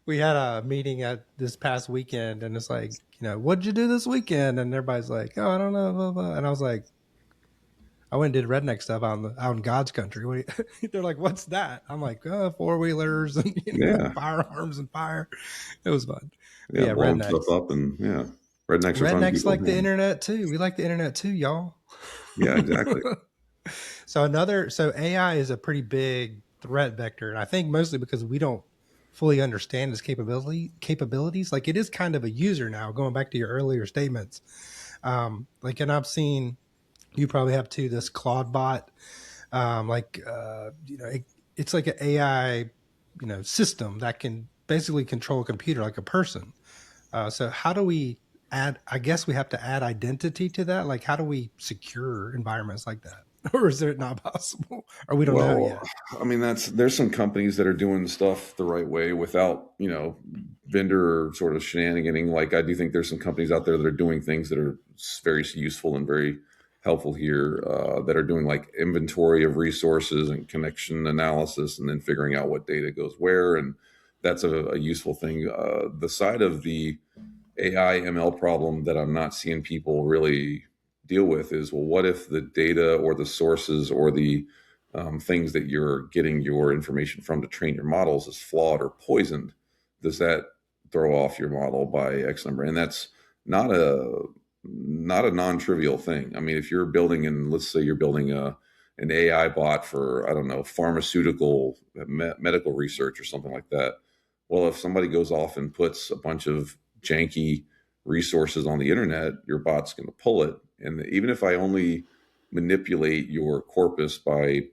A: We had a meeting at this past weekend, and it's like, what'd you do this weekend? And everybody's like, oh, I don't know, blah, blah. And I was like, I went and did redneck stuff out in God's country. They're like, what's that? I'm like, four-wheelers and firearms and fire. It was fun.
B: Yeah, blowing stuff up and rednecks are fun people.
A: Like the internet too. We like the internet too, y'all.
B: Yeah, exactly.
A: So AI is a pretty big threat vector, and I think mostly because we don't fully understand its capabilities. Like, it is kind of a user now, going back to your earlier statements. And I've seen, you probably have too, this Claude bot. It's like an AI, system that can basically control a computer like a person. So how do we add, I guess we have to add identity to that. Like, how do we secure environments like that? Or is it not possible? Or we don't know yet?
B: I mean, there's some companies that are doing stuff the right way without, vendor sort of shenaniganing. Like, I do think there's some companies out there that are doing things that are very useful and very helpful here, that are doing like inventory of resources and connection analysis, and then figuring out what data goes where. And that's a useful thing. The side of the AI ML problem that I'm not seeing people really deal with is, well, what if the data or the sources or the things that you're getting your information from to train your models is flawed or poisoned? Does that throw off your model by X number? And that's not a non-trivial thing. I mean, if you're building, and let's say you're building an AI bot for, I don't know, pharmaceutical medical research or something like that. Well, if somebody goes off and puts a bunch of janky resources on the internet, your bot's going to pull it. And even if I only manipulate your corpus by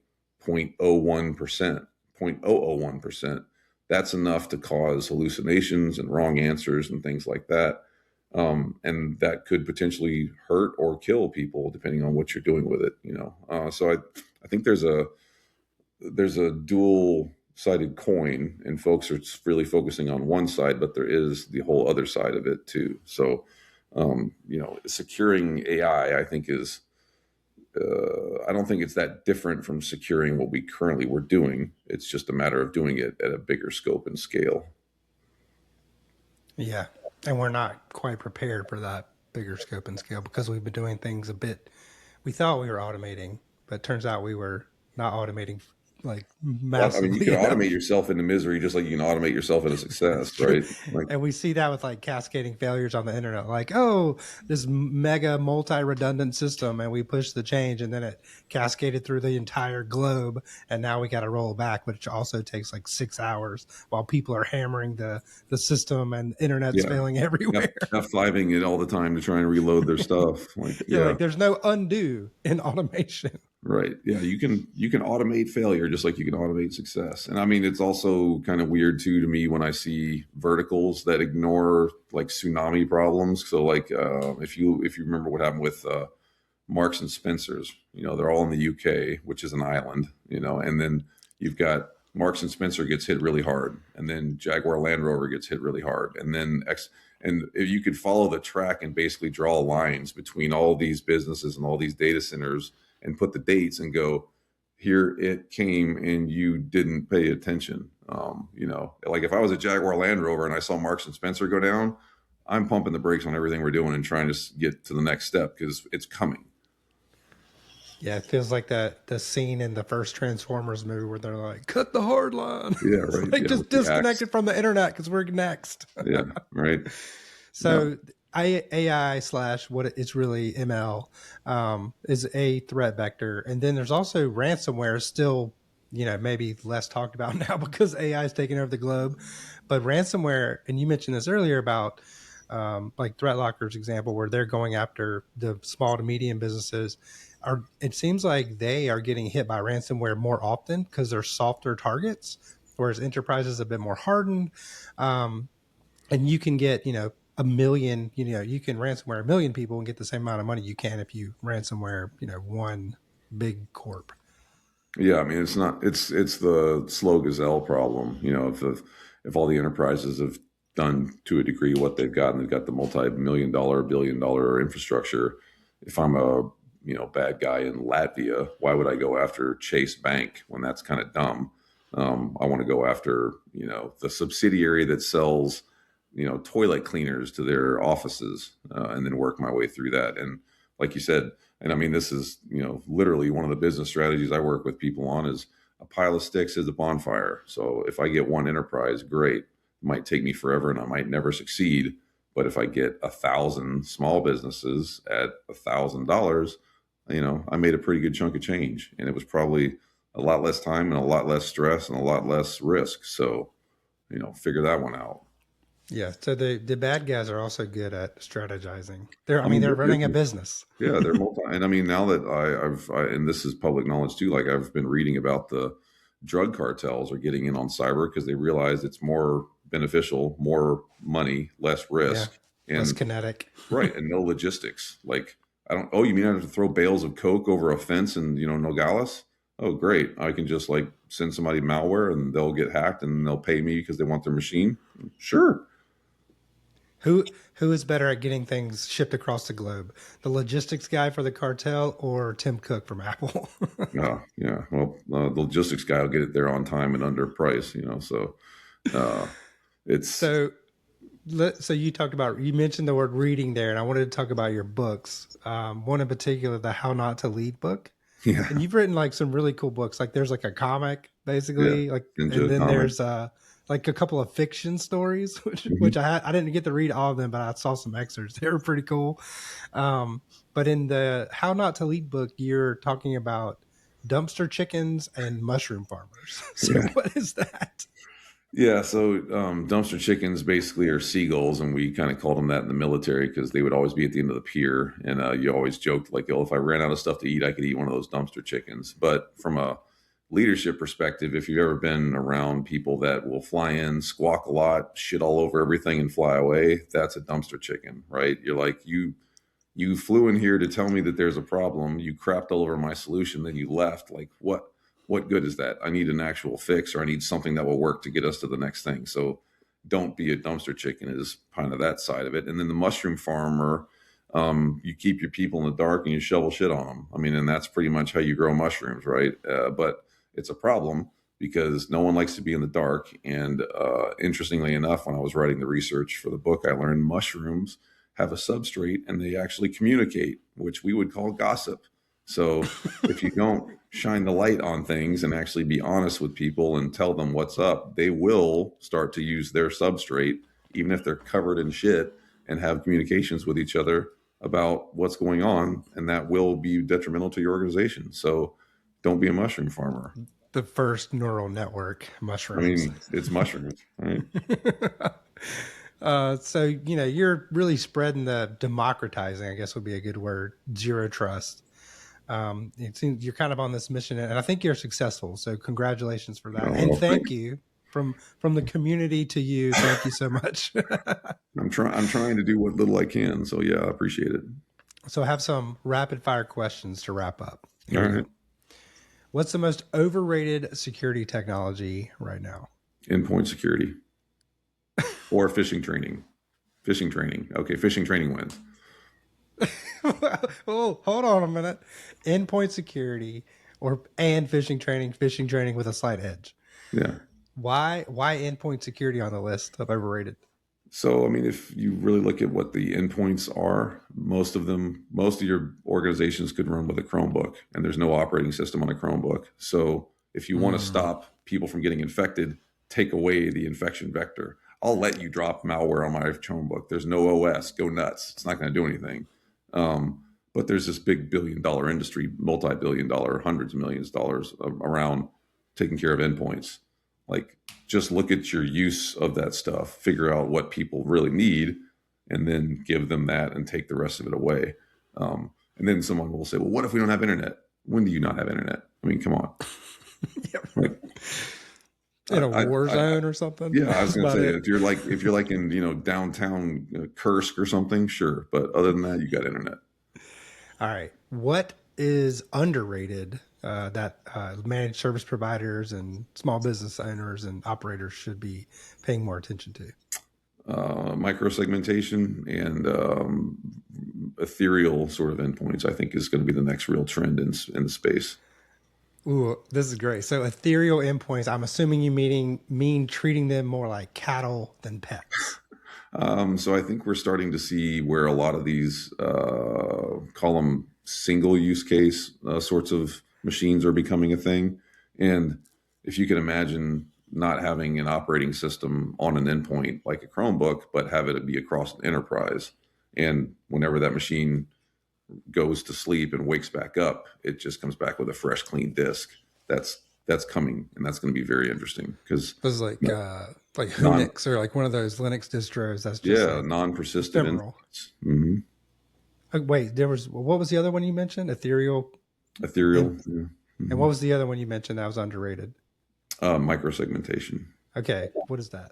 B: 0.01%, 0.001%, that's enough to cause hallucinations and wrong answers and things like that. And that could potentially hurt or kill people depending on what you're doing with it. So I think there's a dual-sided coin, and folks are really focusing on one side, but there is the whole other side of it too. So, securing AI, I think is, I don't think it's that different from securing what we currently were doing. It's just a matter of doing it at a bigger scope and scale.
A: Yeah. And we're not quite prepared for that bigger scope and scale because we've been doing things we thought we were automating, but it turns out we were not automating like
B: Well, I mean, you
A: massively
B: can
A: enough.
B: automate yourself into misery just like you can automate yourself into
A: That's
B: success,
A: true.
B: right? Like,
A: And we see that with like cascading failures on the internet. Like, oh, this mega multi-redundant system, and we push the change, and then it cascaded through the entire globe, and now we got to roll back, which also takes like 6 hours while people are hammering the system and internet's
B: yeah,
A: failing everywhere.
B: F5ing it all the time to try and reload their stuff. Like,
A: Yeah,
B: yeah.
A: like there's no undo in automation.
B: Right. Yeah, you can automate failure just like you can automate success. And I mean, it's also kind of weird too to me when I see verticals that ignore like tsunami problems. So like if you remember what happened with Marks and Spencers, they're all in the UK, which is an island, and then you've got Marks and Spencer gets hit really hard, and then Jaguar Land Rover gets hit really hard, and then and if you could follow the track and basically draw lines between all these businesses and all these data centers and put the dates and go, here it came and you didn't pay attention. Like if I was a Jaguar Land Rover and I saw Marks and Spencer go down, I'm pumping the brakes on everything we're doing and trying to get to the next step because it's coming.
A: Yeah, it feels like the scene in the first Transformers movie where they're like, cut the hard line.
B: Yeah,
A: It's
B: right.
A: like
B: Yeah,
A: just
B: with the
A: disconnect
B: axe.
A: it from the internet because we're next.
B: Yeah, right. Yeah,
A: So AI slash what it's really ML is a threat vector, and then there's also ransomware. Still, maybe less talked about now because AI is taking over the globe. But ransomware, and you mentioned this earlier about like ThreatLocker's example, where they're going after the small to medium businesses. It seems like they are getting hit by ransomware more often because they're softer targets, whereas enterprises have been more hardened. And you can get, a million, you can ransomware a million people and get the same amount of money you can if you ransomware, one big corp.
B: yeah. I mean, it's the slow gazelle problem. If all the enterprises have done to a degree what they've got, and they've got the multi-million-dollar, billion-dollar infrastructure. If I'm a bad guy in Latvia, why would I go after Chase Bank when that's kind of dumb? I want to go after the subsidiary that sells toilet cleaners to their offices, and then work my way through that. And like you said, and I mean, this is literally one of the business strategies I work with people on is a pile of sticks is a bonfire. So if I get one enterprise, great. It might take me forever, and I might never succeed. But if I get 1,000 small businesses at $1,000, I made a pretty good chunk of change, and it was probably a lot less time and a lot less stress and a lot less risk. So, figure that one out.
A: Yeah. So the bad guys are also good at strategizing.
B: I mean,
A: They're
B: they're
A: running a
B: business.
A: business.
B: Yeah, they're multi. And I mean, now that and this is public knowledge too, like I've been reading about the drug cartels are getting in on cyber because they realize it's more beneficial, more money, less
A: Yeah.
B: risk,
A: Less
B: and
A: kinetic.
B: right, and no logistics. Like I don't. Oh, you mean I have to throw bales of coke over a fence in Nogales? Oh, great! I can just like send somebody malware and they'll get hacked and they'll pay me because they want their machine. Sure.
A: Who is better at getting things shipped across the globe? The logistics guy for the cartel or Tim Cook from Apple?
B: Yeah, yeah. Well, the logistics guy will get it there on time and under price. So uh, it's
A: So you mentioned the word reading there, and I wanted to talk about your books. One in particular, the How Not to Lead book.
B: yeah,
A: And you've written like some really cool books. Like there's like a comic
B: yeah.
A: basically, like, and
B: Ninja
A: then
B: comic.
A: there's like a couple of fiction stories, which
B: Mhm.
A: I didn't get to read all of them, but I saw some excerpts. They were pretty cool. But in the How Not to Lead book, you're talking about dumpster chickens and mushroom farmers. So
B: Yeah,
A: what is that?
B: yeah. So dumpster chickens basically are seagulls, and we kind of called them that in the military because they would always be at the end of the pier, and you always joked like, "Oh, if I ran out of stuff to eat, I could eat one of those dumpster chickens." But from a leadership perspective, if you've ever been around people that will fly in, squawk a lot, shit all over everything, and fly away, that's a dumpster chicken, right? You're like, you flew in here to tell me that there's a problem. You crapped all over my solution, then you left. Like, what good is that? I need an actual fix, or I need something that will work to get us to the next thing. So don't be a dumpster chicken is kind of that side of it. And then the mushroom farmer, you keep your people in the dark and you shovel shit on them. I mean, and that's pretty much how you grow mushrooms, right? But it's a problem because no one likes to be in the dark. And interestingly enough, when I was writing the research for the book, I learned mushrooms have a substrate and they actually communicate, which we would call gossip. So if you don't shine the light on things and actually be honest with people and tell them what's up, they will start to use their substrate, even if they're covered in shit, and have communications with each other about what's going on, and that will be detrimental to your organization. So don't be a mushroom farmer.
A: The first neural network,
B: I
A: mushrooms.
B: mean, it's mushrooms, right?
A: So, you're really spreading the democratizing, I guess would be a good word, zero trust. It seems you're kind of on this mission, and I think you're successful. So congratulations for that.
B: Oh,
A: And
B: well,
A: thank you from the community to you. Thank you so much.
B: I'm trying to do what little I can. So yeah, I appreciate it.
A: So I have some rapid fire questions to wrap up.
B: All right.
A: What's the most overrated security technology right now?
B: Endpoint security or phishing training. Phishing training. Okay, phishing training wins.
A: Oh, hold on a minute. Endpoint security and phishing training with a slight edge.
B: Yeah.
A: Why endpoint security on the list of overrated?
B: So, I mean, if you really look at what the endpoints are, most of your organizations could run with a Chromebook, and there's no operating system on a Chromebook. So if you want to stop people from getting infected, take away the infection vector. I'll let you drop malware on my Chromebook. There's no OS. Go nuts. It's not going to do anything. But there's this big billion-dollar industry, multi-billion-dollar, hundreds of millions of dollars around taking care of endpoints. Like, just look at your use of that stuff, figure out what people really need, and then give them that and take the rest of it away. And then someone will say, well, what if we don't have internet? When do you not have internet? I mean, come on. Like,
A: in a war zone or something?
B: Yeah, I was going to say, if you're like in, downtown Kursk or something, sure. But other than that, you got internet.
A: All right. What is underrated that managed service providers and small business owners and operators should be paying more attention to?
B: Microsegmentation and ethereal sort of endpoints, I think, is going to be the next real trend in the space.
A: Ooh, this is great. So ethereal endpoints, I'm assuming you mean treating them more like cattle than pets.
B: So I think we're starting to see where a lot of these, call them single use case sorts of machines are becoming a thing. And if you can imagine not having an operating system on an endpoint like a Chromebook, but have it be across an enterprise. And whenever that machine goes to sleep and wakes back up, it just comes back with a fresh, clean disk. That's coming, and that's going to be very interesting because
A: this is like Unix or like one of those Linux distros. That's just
B: non-persistent.
A: Mm-hmm. Wait, what was the other one you mentioned? Ethereal.
B: Mm-hmm.
A: And what was the other one you mentioned that was underrated?
B: Microsegmentation.
A: Okay, what is that?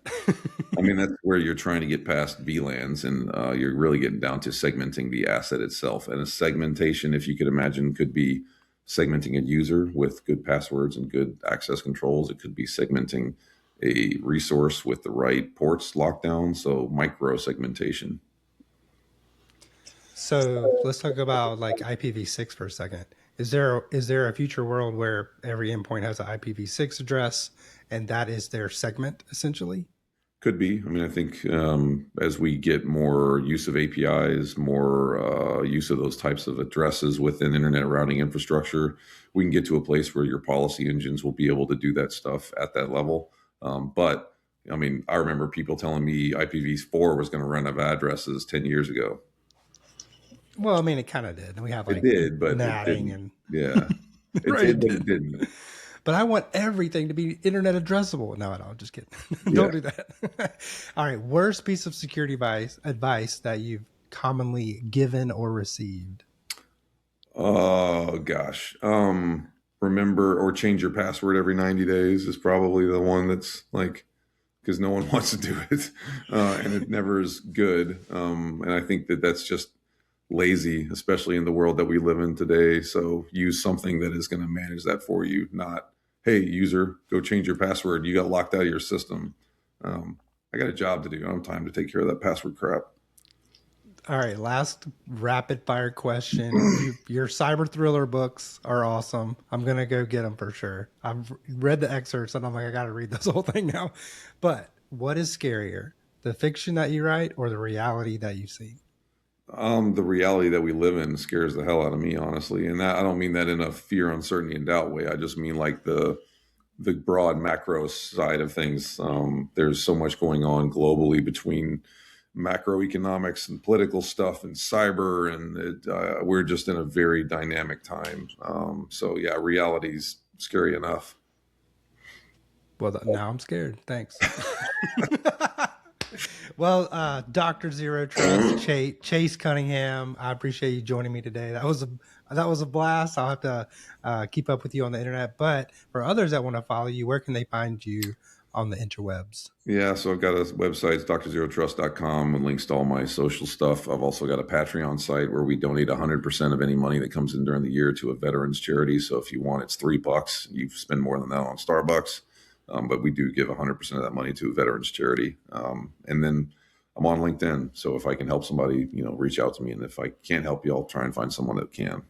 B: I mean, that's where you're trying to get past VLANs, and you're really getting down to segmenting the asset itself. And a segmentation, if you could imagine, could be segmenting a user with good passwords and good access controls. It could be segmenting a resource with the right ports locked down. So micro-segmentation.
A: So let's talk about like IPv6 for a second. Is there a future world where every endpoint has an IPv6 address and that is their segment essentially?
B: Could be. I mean, I think as we get more use of APIs, more use of those types of addresses within internet routing infrastructure, we can get to a place where your policy engines will be able to do that stuff at that level. But I mean, I remember people telling me IPv4 was going to run out of addresses 10 years ago.
A: Well, I mean, it kind of did. We have like
B: it did, but
A: natting and
B: yeah, it
A: right,
B: did, but it didn't.
A: But I want everything to be internet addressable. No, I'm just kidding. Don't do that. All right. Worst piece of security advice that you've commonly given or received?
B: Oh, gosh. Remember or change your password every 90 days is probably the one that's like, because no one wants to do it. And it never is good. And I think that's just lazy, especially in the world that we live in today. So use something that is going to manage that for you, not, hey, user, go change your password. You got locked out of your system. I got a job to do. I don't have time to take care of that password crap.
A: All right. Last rapid fire question. Your cyber thriller books are awesome. I'm going to go get them for sure. I've read the excerpts and I'm like, I got to read this whole thing now. But what is scarier, the fiction that you write or the reality that you see?
B: The reality that we live in scares the hell out of me, honestly. And that, I don't mean that in a fear, uncertainty, and doubt way. I just mean like the broad macro side of things. There's so much going on globally between macroeconomics and political stuff and cyber, and we're just in a very dynamic time. So yeah, reality's scary enough.
A: Well, now I'm scared. Thanks. Well, Dr. Zero Trust, Chase Cunningham, I appreciate you joining me today. That was a blast. I'll have to keep up with you on the internet. But for others that want to follow you, where can they find you on the interwebs?
B: Yeah, so I've got a website, it's DrZeroTrust.com, with links to all my social stuff. I've also got a Patreon site where we donate 100% of any money that comes in during the year to a veterans charity. So if you want, it's $3. You spend more than that on Starbucks. But we do give 100% of that money to a veterans charity. And then I'm on LinkedIn. So if I can help somebody, reach out to me. And if I can't help you, I'll try and find someone that can.